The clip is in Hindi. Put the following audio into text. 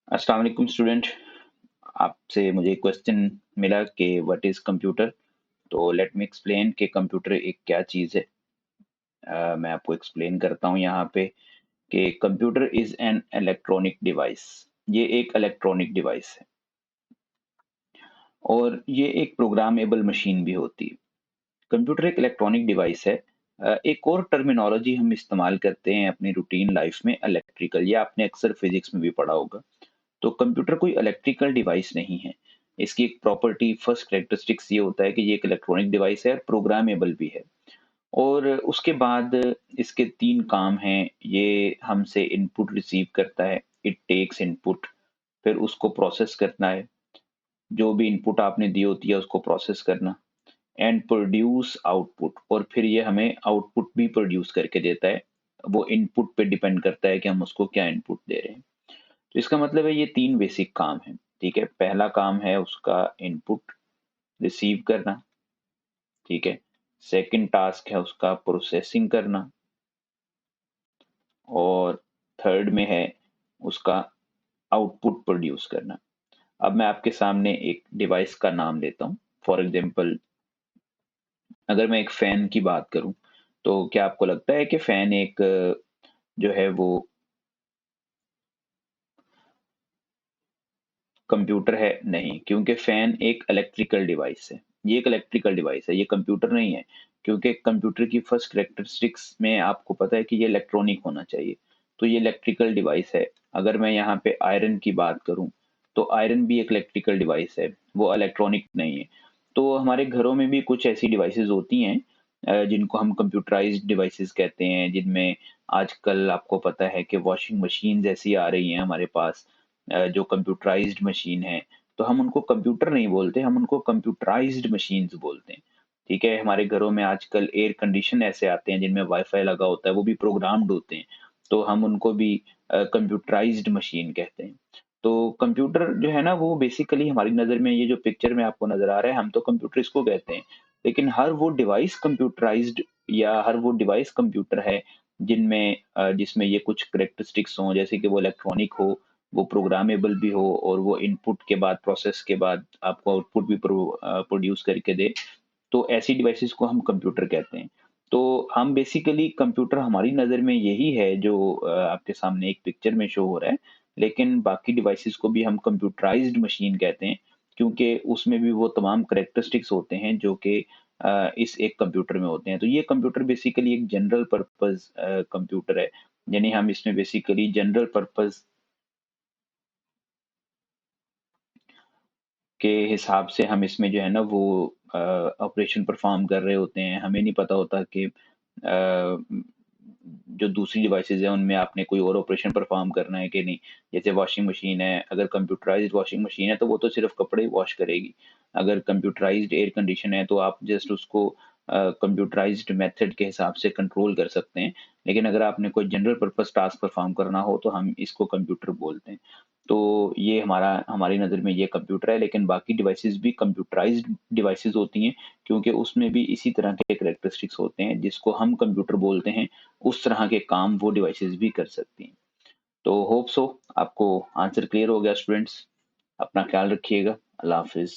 अस्सलाम वालेकुम स्टूडेंट। आपसे मुझे क्वेश्चन मिला कि व्हाट इज़ कंप्यूटर। तो लेट मी एक्सप्लेन कि कंप्यूटर एक क्या चीज़ है। मैं आपको एक्सप्लेन करता हूँ यहाँ पे कि computer is an electronic device. ये एक इलेक्ट्रॉनिक डिवाइस है और ये एक प्रोग्रामेबल मशीन भी होती है। कंप्यूटर एक इलेक्ट्रॉनिक डिवाइस है। एक और टर्मिनोलॉजी हम इस्तेमाल करते हैं अपनी रूटीन लाइफ में, इलेक्ट्रिकल, या आपने अक्सर फिजिक्स में भी पढ़ा होगा। तो कंप्यूटर कोई इलेक्ट्रिकल डिवाइस नहीं है। इसकी एक प्रॉपर्टी, फर्स्ट कैरेक्टरिस्टिक्स ये होता है कि ये एक इलेक्ट्रॉनिक डिवाइस है और प्रोग्रामेबल भी है। और उसके बाद इसके 3 काम हैं। ये हमसे इनपुट रिसीव करता है, इट टेक्स इनपुट, फिर उसको प्रोसेस करना है, जो भी इनपुट आपने दी होती है उसको प्रोसेस करना, एंड प्रोड्यूस आउटपुट, और फिर ये हमें आउटपुट भी प्रोड्यूस करके देता है। वो इनपुट पे डिपेंड करता है कि हम उसको क्या इनपुट दे रहे हैं। तो इसका मतलब है ये 3 बेसिक काम हैं, ठीक है? पहला काम है उसका इनपुट रिसीव करना, ठीक है? सेकंड टास्क है उसका प्रोसेसिंग करना, और थर्ड में है उसका आउटपुट प्रोड्यूस करना। अब मैं आपके सामने एक डिवाइस का नाम लेता हूँ। फॉर एग्जांपल, अगर मैं एक फैन की बात करूँ, तो क्या आपको लगता है कि फैन एक जो है वो कंप्यूटर है? नहीं, क्योंकि फैन एक इलेक्ट्रिकल डिवाइस है। ये एक इलेक्ट्रिकल डिवाइस है, ये कंप्यूटर नहीं है। क्योंकि कंप्यूटर की फर्स्ट कैरेक्टरिस्टिक्स में आपको पता है कि ये इलेक्ट्रॉनिक होना चाहिए। तो ये इलेक्ट्रिकल डिवाइस है। अगर मैं यहाँ पे आयरन की बात करूँ, तो आयरन भी एक इलेक्ट्रिकल डिवाइस है, वो इलेक्ट्रॉनिक नहीं है। तो हमारे घरों में भी कुछ ऐसी डिवाइसेस होती हैं जिनको हम कंप्यूटराइज्ड डिवाइसेस कहते हैं, जिनमें आजकल आपको पता है कि वॉशिंग मशीन ऐसी आ रही हैं हमारे पास, जो कंप्यूटराइज्ड मशीन है। तो हम उनको कंप्यूटर नहीं बोलते, हम उनको कंप्यूटराइज्ड मशीन्स बोलते हैं। ठीक है? हमारे घरों में आजकल एयर कंडीशन ऐसे आते हैं जिनमें वाई-फाई लगा होता है, वो भी प्रोग्राम्ड होते हैं। तो हम उनको भी कंप्यूटराइज्ड मशीन कहते हैं। तो कंप्यूटर जो है ना, वो बेसिकली हमारी नज़र में, ये जो पिक्चर में आपको नज़र आ रहा है, हम तो कंप्यूटर इसको कहते हैं। लेकिन हर वो डिवाइस कंप्यूटराइज्ड, या हर वो डिवाइस कंप्यूटर है जिनमें जिसमें ये कुछ कैरेक्टरिस्टिक्स हों, जैसे कि वो इलेक्ट्रॉनिक हो, वो प्रोग्रामेबल भी हो, और वो इनपुट के बाद, प्रोसेस के बाद आपको आउटपुट भी प्रोड्यूस करके दे। तो ऐसी डिवाइसेस को हम कंप्यूटर कहते हैं। तो हम बेसिकली, कंप्यूटर हमारी नज़र में यही है जो आपके सामने एक पिक्चर में शो हो रहा है। लेकिन बाकी डिवाइसेस को भी हम कंप्यूटराइज्ड मशीन कहते हैं, क्योंकि उसमें भी वो तमाम कैरेक्टरिस्टिक्स होते हैं जो कि इस एक कंप्यूटर में होते हैं। तो ये कंप्यूटर बेसिकली एक जनरल पर्पज़ कंप्यूटर है। यानी हम इसमें बेसिकली जनरल पर्पज़ के हिसाब से हम इसमें जो है ना वो ऑपरेशन परफॉर्म कर रहे होते हैं। हमें नहीं पता होता कि जो दूसरी डिवाइसेज़ हैं उनमें आपने कोई और ऑपरेशन परफॉर्म करना है कि नहीं। जैसे वॉशिंग मशीन है, अगर कंप्यूटराइज़्ड वॉशिंग मशीन है तो वो तो सिर्फ़ कपड़े वॉश करेगी। अगर कंप्यूटराइज़्ड एयर कंडीशन है तो आप जस्ट उसको कंप्यूटराइज़्ड मेथड के हिसाब से कंट्रोल कर सकते हैं। लेकिन अगर आपने कोई जनरल पर्पज़ टास्क परफॉर्म करना हो तो हम इसको कंप्यूटर बोलते हैं। तो ये हमारी नज़र में ये कंप्यूटर है, लेकिन बाकी डिवाइसेज़ भी कंप्यूटराइज़्ड डिवाइसेज़ होती हैं, क्योंकि उसमें भी इसी तरह के कैरेक्टरिस्टिक्स होते हैं। जिसको हम कंप्यूटर बोलते हैं, उस तरह के काम वो डिवाइसेज़ भी कर सकती हैं। तो होप सो आपको आंसर क्लियर हो गया स्टूडेंट्स। अपना ख्याल रखिएगा। अल्लाह हाफ़िज़।